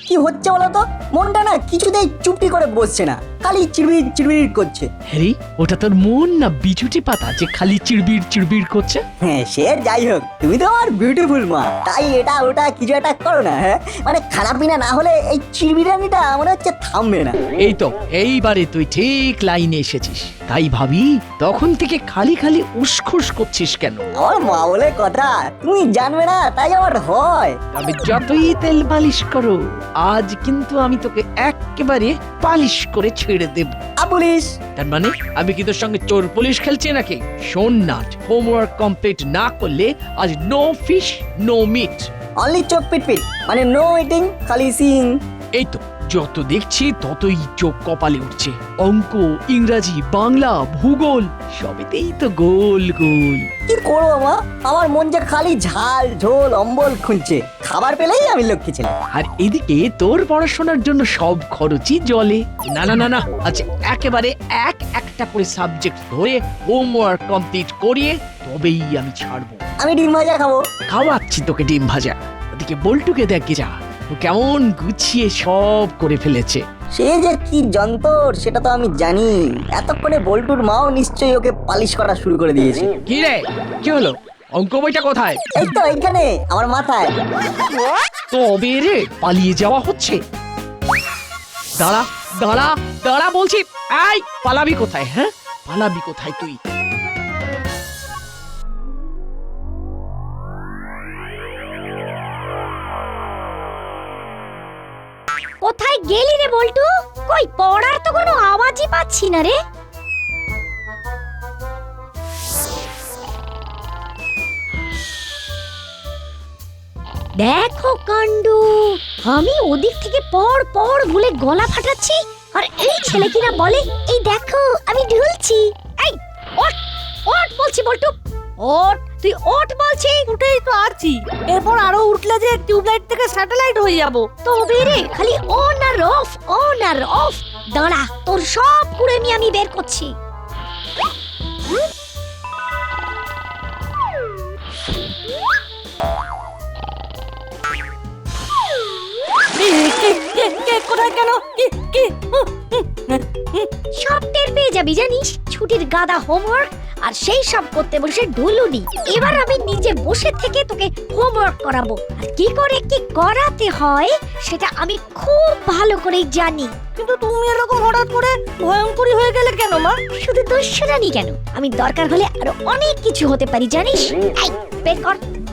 কি হচ্ছে বলো তো? মনটা না কিছুতেই চুপটি করে বসছে না, খালি চিড়বিড় চিড়বিড় করছে। হ্যারি, ওটা তোর মন না বিছুটি পাতা যে খালি চিড়বিড় চিড়বিড় করছে? হ্যাঁ সে যাই হোক, তুমি তো আমার বিউটিফুল মা, তাই এটা ওটা কিছু একটা করো না। হ্যাঁ মানে খানাপিনা না হলে এই চিড়বিড়ানিটা মনে হচ্ছে থামবে না। এই তো এইবারে তুই ঠিক লাইনে এসেছিস। তাই ভাবি তখন থেকে খালি খালি উসখুস করছিস কেন? আমার মা বলে কথা, তুমি জানবে না তাই আমার হয়। তবে যতই তেল পালিশ করো, আজ কিন্তু আমি তোকে একেবারে পালিশ করে ছেড়ে দেব। পুলিশ তার মানে আমি কি তোর সঙ্গে চোর পুলিশ খেলছি নাকি? শোন না, হোমওয়ার্ক কমপ্লিট না করলে আজ no fish no meat. Only চোখ পিটপিট, মানে নো ইটিং, খালি সিং। এই তো যত দেখছি ততই চোখ কপালে উঠছে। অঙ্ক, ইংরাজি, বাংলা, ভূগোল সবেতেই তো গোল গোল। কি করবো মা, আমার মন যে খালি ঝাল ঝোল অম্বল খুঁজছে, খাবার পেলেই আমি লক্ষ্মী ছেলে। আর এদিকে তোর পড়াশোনার জন্য সব খরচই জলে। না না না না, আজ একেবারে একটা করে সাবজেক্ট ধরে হোমওয়ার্ক কমপ্লিট করিয়ে তবেই আমি ছাড়বো। আমি ডিম ভাজা খাবো। খাওয়াচ্ছি তোকে ডিম ভাজা। ওদিকে বল্টুকে দেখে যা, ও কেমন গুছিয়ে সব করে ফেলেছে। সে যে কি যন্তর সেটা তো আমি জানি। এতক্ষণে বল্টুর মাও নিশ্চয়ই ওকে পালিশ করা শুরু করে দিয়েছে। কি রে, কি হলো? অঙ্ক বইটা কোথায়? এই তো এইখানে আমার মাথায়। তবে রে পালিয়ে যাওয়া হচ্ছে। দাঁড়া দাঁড়া দাঁড়া বলছি। এই পালাবি কোথায়? হ্যাঁ পালাবি কোথায় তুই? কোথায় গেলি রে বল্টু? কই পড়ার তো কোনো আওয়াজই পাচ্ছি না রে। দেখো কাণ্ড, আমি ওদিক থেকে পড় পড় বলে গলা ফাটাচ্ছি, আর এই ছেলে কিনা বলে এই দেখো আমি ঢুলছি। এই ওঠ ওঠ বলছি বল্টু, ওঠ, তুই ওঠ বলছি। উঠেই তো আছি, এরপর আরো উঠলে যে টিউবলাইট থেকে স্যাটেলাইট হয়ে যাব। তবে রে খালি অন আর অফ অন আর অফ। দাঁড়া, তোর সব কুড়েমি আমি বের করছি। কোথায় কেন কি সব টের পেয়ে যাবি জানিস, ছুটির গাদা হোমওয়ার্ক আর সেই সব করতে বসে ঢুলুনি। এবার আমি নিজে বসে থেকে তোকে হোমওয়ার্ক করাবো, আর কি করে কি করাতে হয় সেটা আমি খুব ভালো করেই জানি। কিন্তু তুমি এরকম হঠাৎ করে ভয়ঙ্করী হয়ে গেলে কেন মা? শুধু দস্যুরানি কেন, আমি দরকার হলে আরো অনেক কিছু হতে পারি জানিস। এই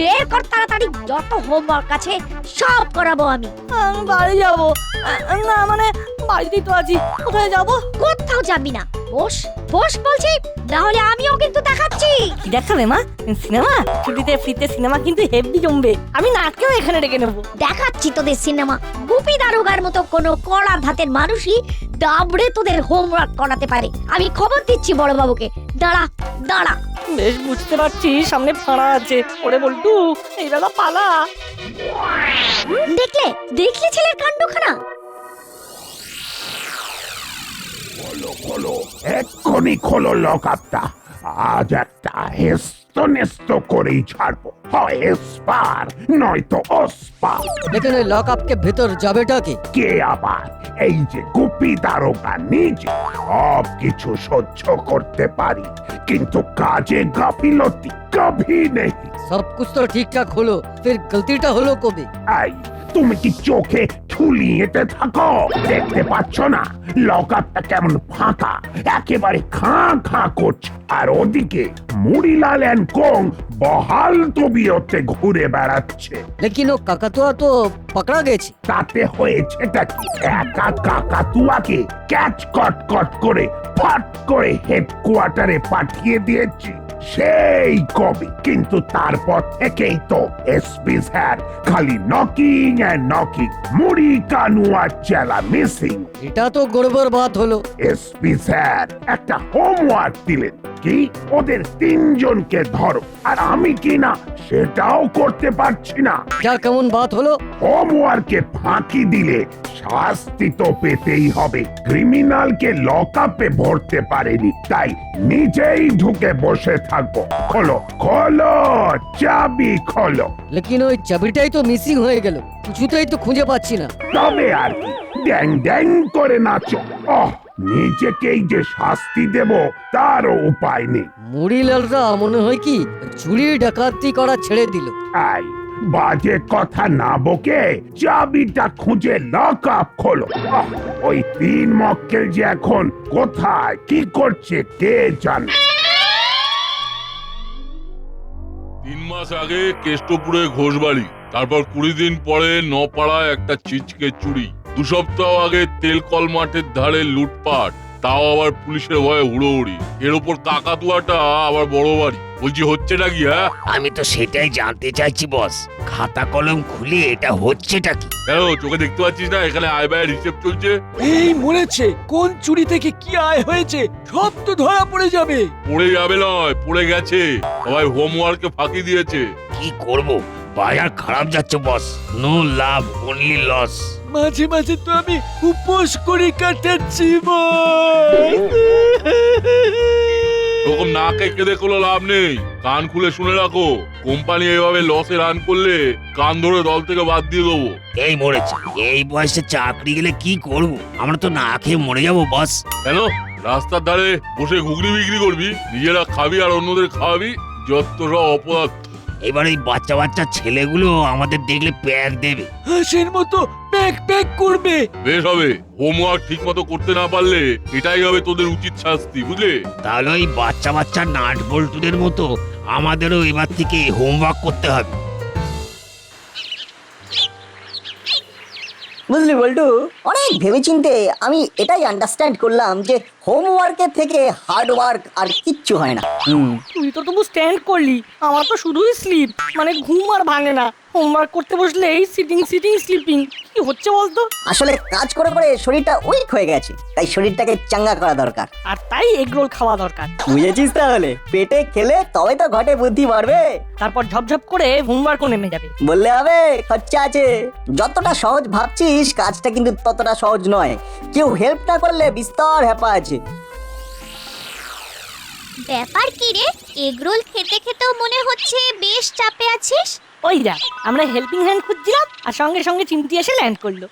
বের কর তাড়াতাড়ি, যত হোমওয়ার্ক আছে সব করাবো আমি। আমি বাড়ি যাব না, মানে বাড়িতেই তো আছি, কোথায় যাব? কোথাও যাবি না, বস বস বলছি, না হলে আমিও কিন্তু দেখাচ্ছি। কি দেখাবে মা? সিনেমা? ছুটিতে ফ্রিতে সিনেমা কিন্তু হেভি জমবে। আমি নাটকেও এখানে ডেকে নেবো। দেখাচ্ছি তোদের সিনেমা। গুপি দারোগার মতো কোনো কড়া ধাতের মানুষই দাবড়ে তোদের হোমওয়ার্ক করাতে পারে। আমি খবর দিচ্ছি বড় বাবুকে। দাঁড়া দাঁড়া। বেশ বুঝতে পারছি সামনে ফাঁড়া আছে। ওরে বল্টু, এই বেলা পালা। দেখলে দেখলে ছেলের কাণ্ডখানা। খোলো এক্ষুনি খোলো লকআপটা। আজ একটা হেস্ত করেই ছাড়বো, হয় এসপার নয়তো ওসপার। এখানে লকআপকে ভেতর যাবেটা কি? কে আবার? এই যে গুপি দারোগা নিজে। সব কিছু সহ্য করতে পারি, কিন্তু কাজে গাফিলতি কভি নেই। সব কুছ তো ঠিকঠাক হলো, ফির গলতিটা হলো কবে? এই তুমি কি চোখে ঠুলিয়েতে থাকো? দেখতে পাচ্ছ না লকআপটা কেমন ফাঁকা, একেবারে খাঁ করছে। আর ওদিকে মুড়িলাল এন্ড কোং বহাল তবিয়তে ঘুরে বেড়াচ্ছে। লেকিন ও কাকাতুয়া তো পকড়া গেছে। তাতে হয়েছেটা কি? একা কাকাতুয়াকে ক্যাচ কট করে ফট করে হেডকোয়ার্টারে পাঠিয়ে দিয়েছি সেই কবে। কিন্তু তারপর থেকেই তো এসপি স্যার খালি নকিং এন্ড নকিং, মুড়ি কানুয়া চেলা মিসিং। এটা তো গড়বড় বাত হলো। এসপি স্যার একটা হোমওয়ার্ক দিলেন, কি ওদের তিনজনকে ধরো, আর আমি কি না সেটাও করতে পারছি না। যা কেমন বাত হলো? হোমওয়ার্কে ফাঁকি দিলে শাস্তি তো পেতেই হবে। ক্রিমিনালকে লকআপে ভরতে পারেনি, তাই নিজেই ঢুকে বসে থাকবো। খোলো খোলো, চাবি খোলো। লেকিন ওই চাবিটাই তো মিসিং হয়ে গেল, কিছুতেই তো খুঁজে পাচ্ছি না। তবে আর কি, ড্যাং ড্যাং করে নাচো। নিজেকেই যে শাস্তি দেব তারও উপায় নেই। মুড়িলালরা মনে হয় কি চুরি ডাকাতি করা ছেড়ে দিল। আই বাজে কথা না বকে চাবিটা খুঁজে লক আপ খোলো। ওই 3 মক্কেল যে এখন কোথায় কি করছে কে জানে। 3 মাস আগে কেষ্টপুরে ঘোষবাড়ি, তারপর 20 দিন পরে নপাড়ায় একটা চিচকে চুরি, 2 সপ্তাহ আগে তেলকল মাঠের ধারে লুটপাট, তাও আবার পুলিশের ভয়ে হুড়োহুড়ি, এর উপর কাকাতুয়াটা আবার বড় বাড়ি। বলছি হচ্ছেটা কি? হ্যাঁ, আমি তো সেটাই জানতে চাইছি বস, খাতা কলম খুলে এটা হচ্ছেটা কি? কেন চোখে দেখতে পাচ্ছিস না এখানে আয় ব্যয়ের হিসেব চলছে? এই মরেছে, কোন চুরি থেকে কি আয় হয়েছে সব তো ধরা পড়ে যাবে। পড়ে যাবে নয়, পড়ে গেছে। সবাই হোমওয়ার্কে ফাঁকি দিয়েছে। কি করব, বাজার খারাপ যাচ্ছে বস, নো লাভ অনলি লস। মাঝে মাঝে তো আমি উপোস করে কাটাচ্ছি ওরকম না কেঁদে কোনো লাভ নেই, কান খুলে শুনে রাখো। কোম্পানি এইভাবে লসে রান করলে কান ধরে দল থেকে বাদ দিয়ে দেবো। এই মরেছে, এই বয়সে চাকরি গেলে কি করব? আমরা তো না খেয়ে মরে যাবো বস। কেন রাস্তার ধারে বসে ঘুগনি বিক্রি করবি, নিজেরা খাবি আর অন্যদের খাওয়াবি? যত সব অপদার্থ। এবার এই বাচ্চা বাচ্চা ছেলেগুলো আমাদের দেখলে প্যাক দেবে। হাসির মতো প্যাক প্যাক করবে। বেশ হবে, হোমওয়ার্ক ঠিক মতো করতে না পারলে এটাই হবে তোদের উচিত শাস্তি, বুঝলে? তাহলে ওই বাচ্চা বাচ্চা নাট বল্টুদের মতো আমাদেরও এবার থেকে হোমওয়ার্ক করতে হবে। বুঝলি বল্টু, অনেক ভেবেচিন্তে আমি এটাই আন্ডারস্ট্যান্ড করলাম যে হোমওয়ার্কের থেকে হার্ড ওয়ার্ক আর কিচ্ছু হয় না। তুই তো তবু স্ট্যান্ড করলি, আমার তো শুধুই স্লিপ, মানে ঘুম আর ভাঙে না। হোমওয়ার্ক করতে বসলে এই সিটিং সিটিং স্লিপিং কি হচ্ছে বলতো? আসলে কাজ করে করে শরীরটা উইক হয়ে গেছে, তাই শরীরটাকে চাঙ্গা করা দরকার। আর তাই এগরোল খাওয়া দরকার। বুঝেছিস? তাহলে পেটে খেলে তবে তো ঘটে বুদ্ধি বাড়বে। তারপর ঝপঝপ করে হোমওয়ার্কও নেমে যাবে। বললে হবে, খরচা আছে। যতটা সহজ ভাবছিস কাজটা কিন্তু ততটা সহজ নয়। কেউ হেল্প না করলে বিস্তর হ্যাপা আছে। ব্যাপার কি রে, এগরোল খেতে খেতেও মনে হচ্ছে বেশ চাপে আছিস। ওই যা, আমরা হেল্পিং হ্যান্ড খুঁজছিলাম আর সঙ্গে সঙ্গে চিমটি এসে ল্যান্ড করলো।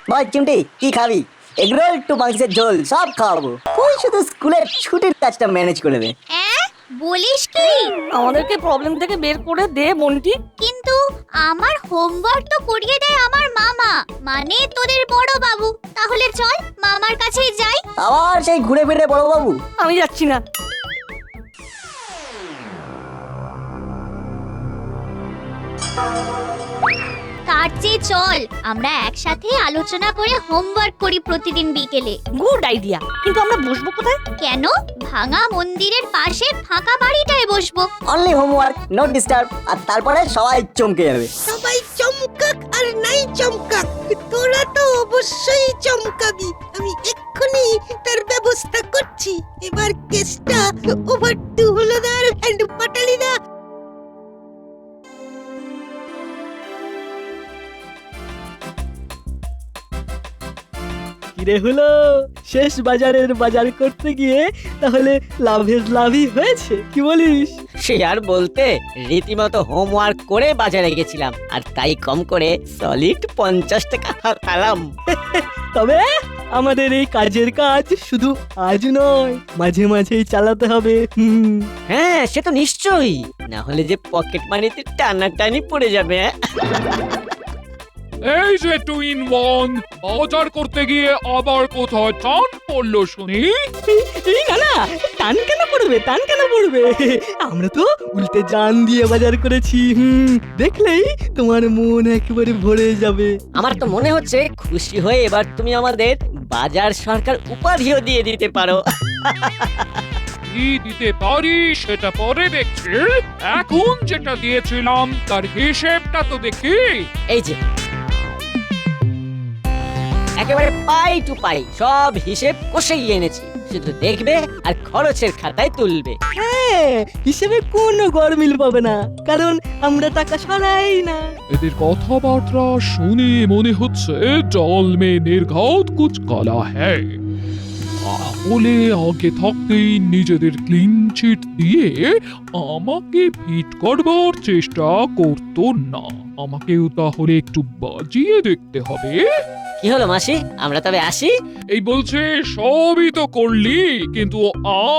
বল চিমটি, কি খাবি? এগরোল টু মাংসের ঝোল সব খাওয়াবো। তুই শুধু স্কুলের ছুটির কাজটা ম্যানেজ করে দেবে। বলিস কি? আমাদেরকে প্রবলেম থেকে বের করে দে বন্টি। কিন্তু আমার হোমওয়ার্ক তো করিয়ে দেয় আমার মামা, মানে তোদের বড় বাবু। তাহলে চল মামার কাছেই যাই। আবার সেই ঘুরে ফিরে বড় বাবু? আমি যাচ্ছি না। তার চেয়ে চল আমরা একসাথে আলোচনা করে হোমওয়ার্ক করি প্রতিদিন বিকেলে। গুড আইডিয়া, কিন্তু আমরা বসবো কোথায়? কেন, ভাঙা মন্দিরের পাশে ফাঁকা বাড়িটায় বসবো। Only homework, no disturb. আর তারপরে সবাই চমকে যাবে। সবাই চমকাক আর নাই চমকাক, তোরা তো অবশ্যই চমকাবি। আমি এক্ষুনি তার ব্যবস্থা করছি। এবার কেসটা ওভার টু হলদার এন্ড পাটালিদা। কিরে হলো, শেষ বাজারের বাজার করতে গিয়ে তাহলে লাভের লাভই হয়েছে, কি বলিস? সে আর বলতে, রীতিমতো হোমওয়ার্ক করে বাজারে গেছিলাম আর তাই কম করে সলিড 50 টাকা হাতালাম। তবে আমাদের এই কাজের কাজ শুধু আজ নয়, মাঝে মাঝেই চালাতে হবে। হ্যাঁ, সে তো নিশ্চয়ই, না হলে যে পকেট মানিতে টানাটানি পড়ে যাবে। এই যে টুইন ওয়ান, বাজার করতে গিয়ে আবার কোথায় টান পড়লো শুনি? এই না না, টান কেন পড়বে, টান কেন পড়বে? আমরা তো উল্টে জান দিয়ে বাজার করেছি। দেখলেই তোমার মন একেবারে ভরে যাবে। আমার তো মনে হচ্ছে খুশি হয়ে এবার তুমি আমাদের বাজার সরকার উপাধিও দিয়ে দিতে পারো। কি দিতে পারি সেটা পরে দেখছি, এখন যেটা দিয়েছিলাম তার হিসেবটা তো দেখি। এই যে একেবারে পাই টু পাই সব হিসেব কষেই এনেছি, শুধু দেখবে আর খরচের খাতায় তুলবে। হ্যাঁ, হিসেবে কোনো গরমিল পাবে না, কারণ আমরা টাকা সরাই না। এদের কথাবার্তা শুনে মনে হচ্ছে জল মে নির্ঘাত কুছ কালা হ্যায়। তাহলে আগে থাকতেই নিজেদের ক্লিন চিট দিয়ে আমাকে ফিট করবার চেষ্টা করতো না। আমাকেও তাহলে একটু বাজিয়ে দেখতে হবে। কি হলো মাসি, আমরা তবে আসি? এই বলছে সবই তো করলি, কিন্তু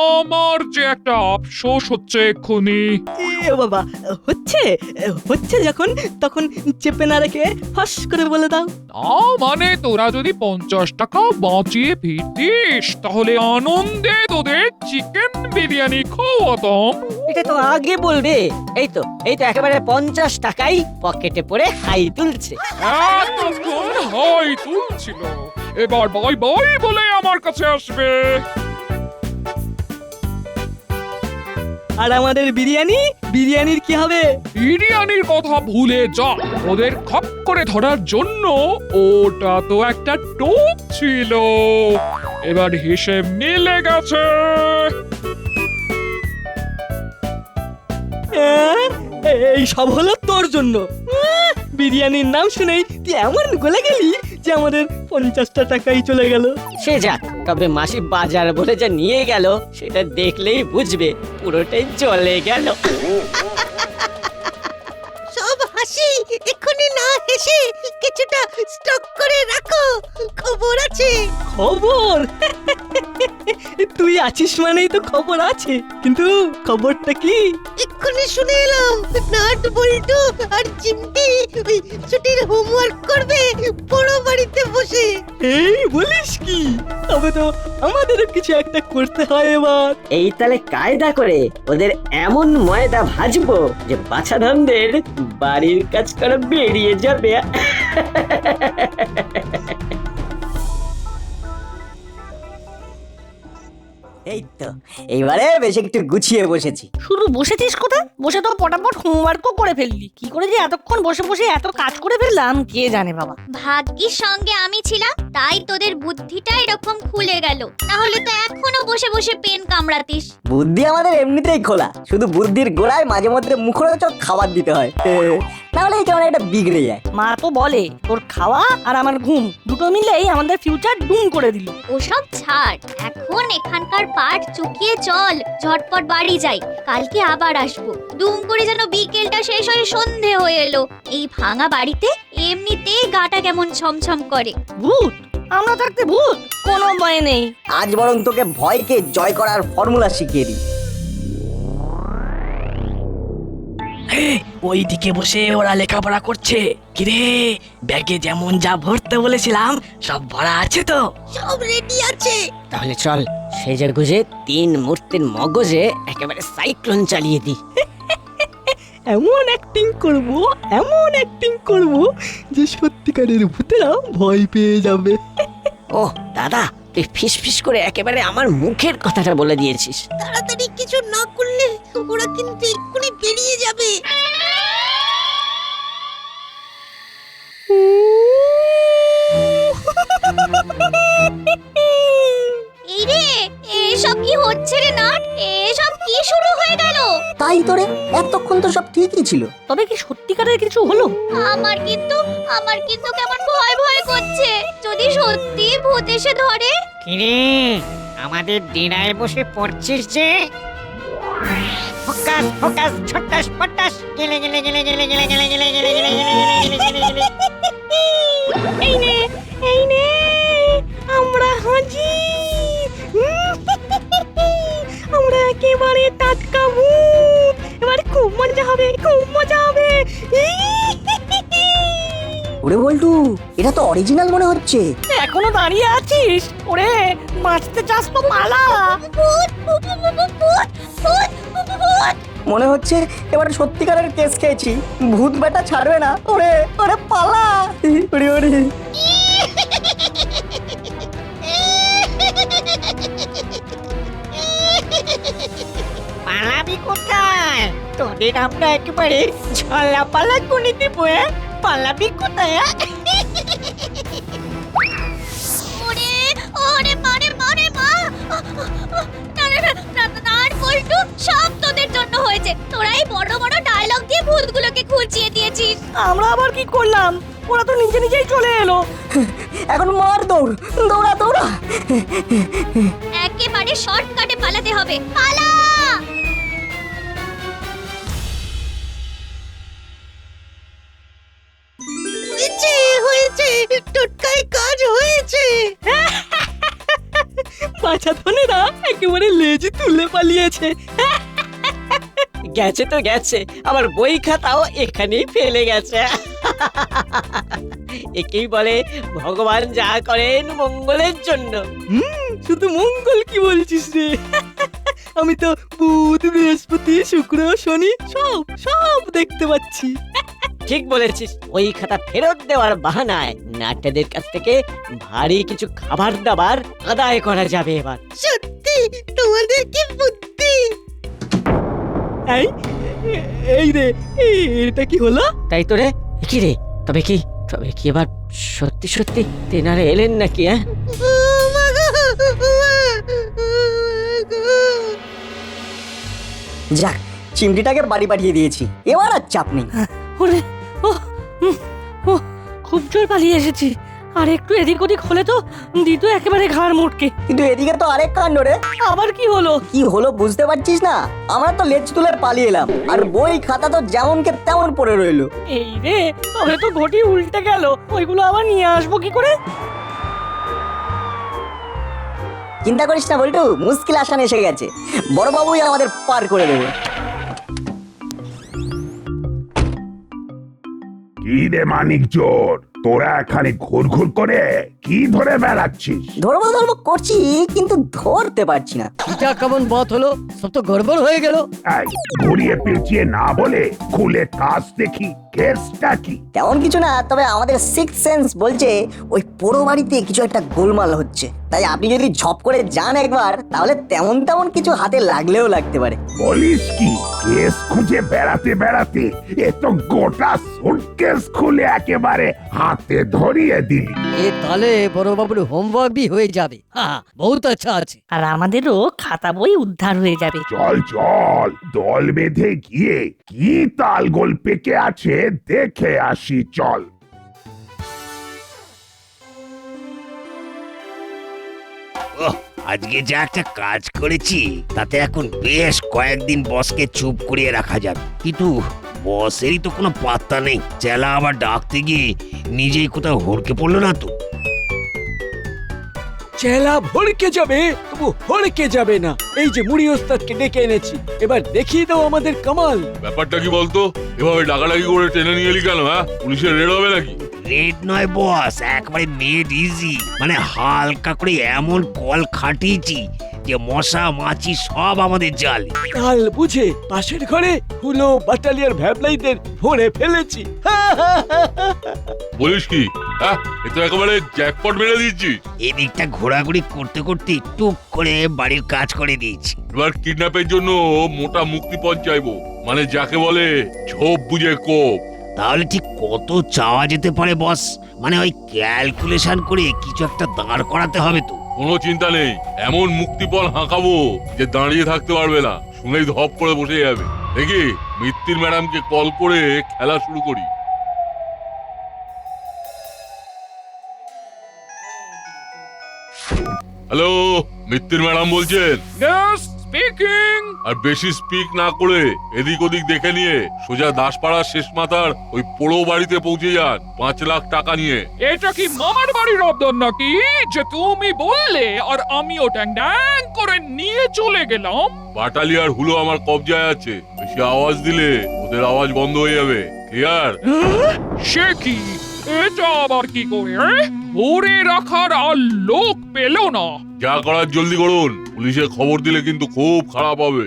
আমার যে একটা আফসোস হচ্ছে এক্ষুনি। এ বাবা, হচ্ছে হচ্ছে যখন, তখন চেপে না রেখে ফস করে বলে দাও। না মানে তোরা যদি 50 টাকা বাঁচিয়ে ফিরতিস তাহলে আনন্দে তোদের চিকেন বিরিয়ানি খাওয়াতাম। এটা তো আগে বলবে। এই তো একেবারে 50 টাকাই পকেটে পড়ে হাই তুলছে। এতক্ষণ হাই তুলছিল, এবার বাই বাই বলে আমার কাছে আসবে। আর আমাদের বিরিয়ানির কি হবে? বিরিয়ানির কথা ভুলে যা, ওদের খপ করে ধরার জন্য ওটা তো একটা টোপ ছিল। এবার হিসেব মিলে গেছে। এই সব হলো তোর জন্য। বিরিয়ানির নাম শুনেই তুই এমন গলে গেলি যে আমাদের 50টা টাকাই চলে গেল। সে যাক, তবে মাসি বাজার বলে যা নিয়ে গেল সেটা দেখলেই বুঝবে পুরোটাই চলে গেল। সব হাসি, এক্ষুনি না হেসে কিছুটা স্টক করে রাখো, খবর আছে। খবর? তুই আছিস মানেই তো খবর আছে, কিন্তু খবরটা কি? এক্ষুনি শুনে এলাম নাট বল্টু আর চিমটি ওই ছুটির হোমওয়ার্ক করবে বড় বাড়িতে বসে। এই বলিস কি? তবে তো আমাদেরও কিছু একটা করতে হয় এবার। এই তালে কায়দা করে ওদের এমন ময়দা ভাজবো যে বাছাধনদের বাড়ির কাজ করা বেরিয়ে যাবে। এই তো এইবারে বেশ একটু গুছিয়ে বসেছি। শুধু বসেছিস কোথায়? বসে তো পটাপট হোমওয়ার্কও করে ফেললি। কি করে যে এতক্ষণ বসে বসে এত কাজ করে ফেললাম কে জানে বাবা। ভাগ্যিস সঙ্গে আমি ছিলাম, তাই তোদের বুদ্ধিটা এরকম খুলে গেল, না হলে তো এখনো বসে বসে পেন কামড়াতিস। বুদ্ধি আমাদের এমনিতেই খোলা, শুধু বুদ্ধির গোড়ায় মাঝে মধ্যে মুখরোচক খাবার দিতে হয়, না হলে কেমন একটা বিগড়ে যায়। মা তো বলে তোর খাওয়া আর আমার ঘুম দুটো মিলেই আমাদের ফিউচার ডুম করে দিল। ওসব ছাড়, এখন এখানকার পাঠ চুকিয়ে চল, ঝটপট বাড়ি যাই, কালকে আবার আসবো। দুম করে যেন বিকেলটা শেষ হয়ে সন্ধে হয়ে এলো। এই ভাঙা বাড়িতে এমনিতেই গাটা কেমন ছমছম করে। ভূত? আমরা থাকতে ভূত? কোনো ভয় নেই। আজ বরং তোকে ভয়কে জয় করার ফর্মুলা শিখিয়ে দিই। ওইদিকে বসে ওরা লেখাপড়া করছে। কিরে, ব্যাগে যেমন যা ভরতে বলেছিলাম সব ভরা আছে তো? সব রেডি আছে। তাহলে চল সেজে গুজে 3 মূর্তির মগজে একেবারে সাইক্লোন চালিয়ে দি। এমন অ্যাক্টিং করব যে সত্যিকারের ভূতেরা ভয় পেয়ে যাবে। ও দাদা, তুই ফিস ফিস করে একেবারে আমার মুখের কথাটা বলে দিয়েছিস। তাড়াতাড়ি কিছু না করলে ওরা কিন্তু এক্ষুনি বেরিয়ে যাবে। এই রে, এসব কি হচ্ছে রে নাট? এসব কি শুরু হয়ে গেল? তাই তোরে এতক্ষণ তো সব ঠিকই ছিল। তবে কি সত্যিকারের কিছু হলো? আমার কিন্তু কেমন ভয় ভয় করছে। যদি সত্যি ভূত এসে ধরে? কিরে, আমাদের ডিনায় বসে পড়ছিস যে? ফোকাস ফোকাস ছটাস পটাস গেলে গেলে গেলে গেলে গেলে গেলে গেলে গেলে গেলে গেলে গেলে গেলে। এই নে আমরা হাজির। আমরা একেবারে টাটকা ভূত। এবার খুব মজা হবে। ওরে বল্টু, এটা তো অরিজিনাল মনে হচ্ছে। এখনো দাঁড়িয়ে আছিস? ওরে বাঁচতে চাস তো পালা। ভূত ভূত ভূত ভূত ভূত। মনে হচ্ছে এবার সত্যিকারের কেস খেয়েছি, ভূত বেটা ছাড়বে না। ওরে ওরে পালা, ওরে ওরে। পালাবি কোথায়? তোদের আমরা একেবারে ঝলা পালা করে দেবো। পালাবি কোথায়? ওরে ওরে মারে মারে মা, আর বল্টু সব তোদের জন্য হয়েছে, তোরাই বড় বড় ডায়লগ দিয়ে ভূতগুলোকে খুঁচিয়ে দিয়েছিস। আমরা আবার কি করলাম? ওরা তো নিজে নিজেই চলে এলো। এখন মার দৌড়, দৌড়া দৌড়া। একেবারে শর্টকাটে পালাতে হবে, পালা! হয়েছে হয়েছে, টোটকায় কাজ হয়েছে। বাছা ধনেরা একেবারে লেজ তুলে পালিয়েছে। গেছে তো গেছে, আমার বই খাতাও এখানেই ফেলে গেছে। একেই বলে ভগবান যা করেন মঙ্গলের জন্য। শুধু মঙ্গল কি বলছিস রে? আমি তো বুধ, বৃহস্পতি, শুক্র, শনি সব সব দেখতে পাচ্ছি। ঠিক বলেছিস, ওই খাতা ফেরত দেওয়ার বাহানায় নাট্যদের কাছ থেকে ভারী কিছু খাবার দাবার আদায় করা যাবে এবার। সত্যি তোমাদের কি বুদ্ধি! এই রে, এটা কি হলো? তাই তো রে, কি রে? তবে কি এবার সত্যি সত্যি তেনারে এলেন নাকি? হ্যাঁ, ও মা গো, যাক, চিমটিটাকে বাড়ি পাঠিয়ে দিয়েছি, এবার আর চাপ নেই। ওরে ও ও খুব জোর পালিয়ে এসেছি। আর একটু এদিক ওদিক হলে তো দিত একেবারে ঘাড় মোটকে। কিন্তু এদিকে তো আরেক কাণ্ড রে। আবার কি হলো? কি হলো বুঝতে পারছিস না? আমরা তো লেজ তুলে পালিয়ে এলাম, আর বই খাতা তো যেমনকে তেমন পড়ে রইলো। এই রে, তবে তো ঘটি উল্টে গেল। ওইগুলো আবার নিয়ে আসবো কি করে? চিন্তা করিস না বল্টু, মুশকিল আসান এসে গেছে, বড়বাবুই আমাদের পার করে দেবে। কি রে মানিক চোর, তোরা এখানে ঘুরঘুর করে কি ধরে বেড়াচ্ছিস? ধরবো ধরবো করছি, কিন্তু ধরতে পারছি না। এটা কেমন বাত হলো? সব তো গড়বড় হয়ে গেল। এই ঘুরিয়ে পেঁচিয়ে না বলে খুলে কাজ দেখি, কেসটা কি? তেমন কিছু না, তবে আমাদের সিক্স সেন্স বলছে ওই পোড়ো বাড়িতে কিছু একটা গোলমাল হচ্ছে। তাই আপনি যদি ঝপ করে যান একবার, তাহলে তেমন কিছু হাতে লাগলেও লাগতে পারে। বলিস কি? কেস খুঁজে বেড়াতে বেড়াতে এ তো গোটা সুটকেস খুলে একেবারে হাতে ধরিয়ে দিলি। এ তাহলে বড়বাবুর হোমওয়ার্ক বি হয়ে যাবে। হ্যাঁ, বহুত আচ্ছা আছে। আর আমাদেরও খাতা বই উদ্ধার হয়ে যাবে। চল চল, দল বেঁধে গিয়ে কি তালগোল পেকে আছে দেখে আসি, চল। আজকে যা একটা কাজ করেছি তাতে এখন বেশ কয়েকদিন বসকে চুপ করিয়ে রাখা যাবে। কিন্তু বসেরই তো কোনো পাত্তা নেই। চেলা আবার ডাকতে গিয়ে নিজেই কোথাও হড়কে পড়লো না তো? চেলা ভড়কে যাবে, তবু হড়কে যাবে না। এই যে মুড়ি ওস্তাদকে ডেকে এনেছি, এবার দেখিয়ে দাও আমাদের কামাল। ব্যাপারটা কি বলতো? এভাবে ডাকাডাকি করে টেনে নিয়ে এলি কেন? হ্যাঁ, পুলিশের রেড হবে নাকি? রেড নয় বস, একবারে মেড ইজি। মানে হালকা করে এমন কল খাটিয়েছি যে মশা মাছি সব আমাদের জালে। কাল বুঝে পাশের ঘরে হুলো বাটালিয়ার ভ্যাবলাইদের ভরে ফেলেছি। বলিস কি? হ্যাঁ, এ তো একেবারে জ্যাকপট মেরে দিচ্ছি। এদিকটা ঘোরাঘুরি করতে করতে টুক করে বাড়ির কাজ করে দিয়েছি। এবার কিডন্যাপের জন্য মোটা মুক্তিপণ চাইবো, মানে যাকে বলে ঝোপ বুঝে কোপ। তাহলে ঠিক কত চাওয়া যেতে পারে বস? মানে ওই ক্যালকুলেশন করে কিছু একটা দাঁড় করাতে হবে তো। কোনো চিন্তা নেই, এমন মুক্তিপণ হাঁকাবো যে দাঁড়িয়ে থাকতে পারবে না, শুনেই ধপ করে বসে যাবে। দেখি মিত্তির ম্যাডামকে কল করে খেলা শুরু করি। হ্যালো, মিত্তির ম্যাডাম বলছেন? Yes, speaking. আর বেশি স্পিক না করে এদিক ওদিক দেখে নিয়ে সোজা দাসপাড়ার শেষ মাথার ওই পোড়ো বাড়িতে পৌঁছে যান 5 লাখ টাকা নিয়ে। এটা কি মামার বাড়ির অবদান নাকি যে তুমি বললে আর আমিও ড্যাং ড্যাং করে নিয়ে চলে গেলাম? বাটালিয়ার হুলো আমার কবজায় আছে, বেশি আওয়াজ দিলে ওদের আওয়াজ বন্ধ হয়ে যাবে। ক্লিয়ার? সে কি? এটা আবার কি করে? ধরে রাখার আর লোক পেল না। যা করার জলদি করুন, পুলিশে খবর দিলে কিন্তু খুব খারাপ হবে।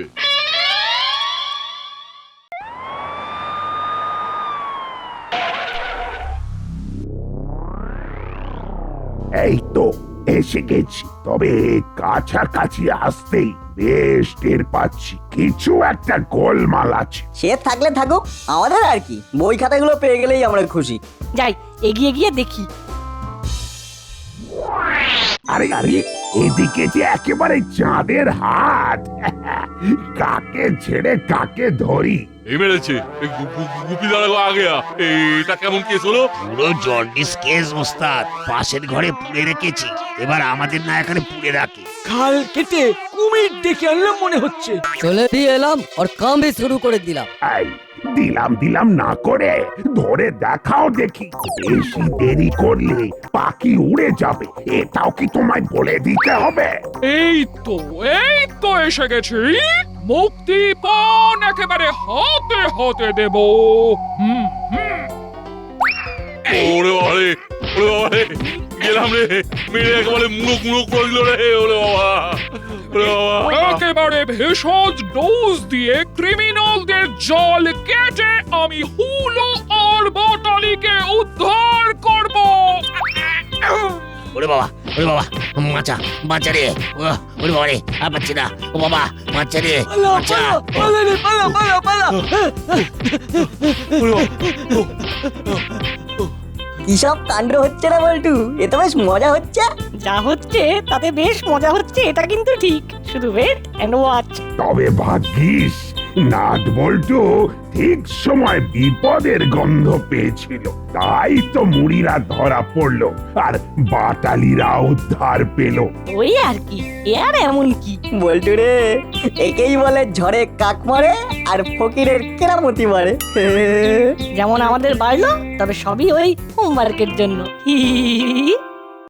এই তো এসে গেছি, তবে কাছাকাছি আসতেই বেশ টের পাচ্ছি কিছু একটা গোলমাল আছে। সে থাকলে থাকুক, আমাদের আর কি, বই খাতাগুলো পেয়ে গেলেই আমরা খুশি। যাই, এগিয়ে গিয়ে দেখি। আরে আরে, এদিকে যে একেবারে চাঁদের হাট। কাকে ছেড়ে কাকে ধরি। এই মেরেছে গুপি দাঁড়াবো আগে এটা কেমন কেস হলো? পুরো জন্ডিস কেস ওস্তাদ, পাশের ঘরে পুড়ে রেখেছি, এবার আমাদের না এখানে পুড়ে রাখে। খাল কেটে কুমির ডেকে আনলাম মনে হচ্ছে। চলে দিয়ে এলাম আর কামে শুরু করে দিলাম। এই, দিলাম না করে ধরে দেখাও দেখি। বেশি দেরি করলে পাখি উড়ে যাবে, এটাও কি তোমায় বলে দিতে হবে? এই তো এসে গেছি। মুক্তিপণ একেবারে হাতে হাতে দেব। হুম হুম। ওরে বাবারে, ওরে বাবারে, গেলাম রে, মেরে একেবারে মুড়ো করে দিল রে। ওরে বাবা, ওরে বাবা। একেবারে ভেষজ ডোজ দিয়ে ক্রিমিনালদের জল কেটে আমি হুলো আর বটালিকে উদ্ধার করব। ওরে বাবা, বাঁচা রে। ওরে বাবা রে, আর পাচ্ছি না। ও বাবা, বাঁচা রে, বাঁচা। পালা রে, পালা। কি সব কাণ্ড হচ্ছে না বল্টু, এ তো বেশ মজা হচ্ছে। যা হচ্ছে তাতে বেশ মজা হচ্ছে, এটা কিন্তু ঠিক। শুধু ওয়েট এন্ড ওয়াচ। তবে ভাগ্যিস নাট বল্টু ঠিক সময় বিপদের গন্ধ পেয়েছিল, তাই তো মুড়িরা ধরা পড়লো আর বাটালিরা উদ্ধার পেল। ওই আর কি, এ আর এমন কি। বল্টু রে, একেই বলে ঝড়ে কাক মারে আর ফকিরের কেরামতি মারে। যেমন আমাদের বাড়লো, তবে সবই ওই হোমওয়ার্কের জন্য। হি হি হি হি।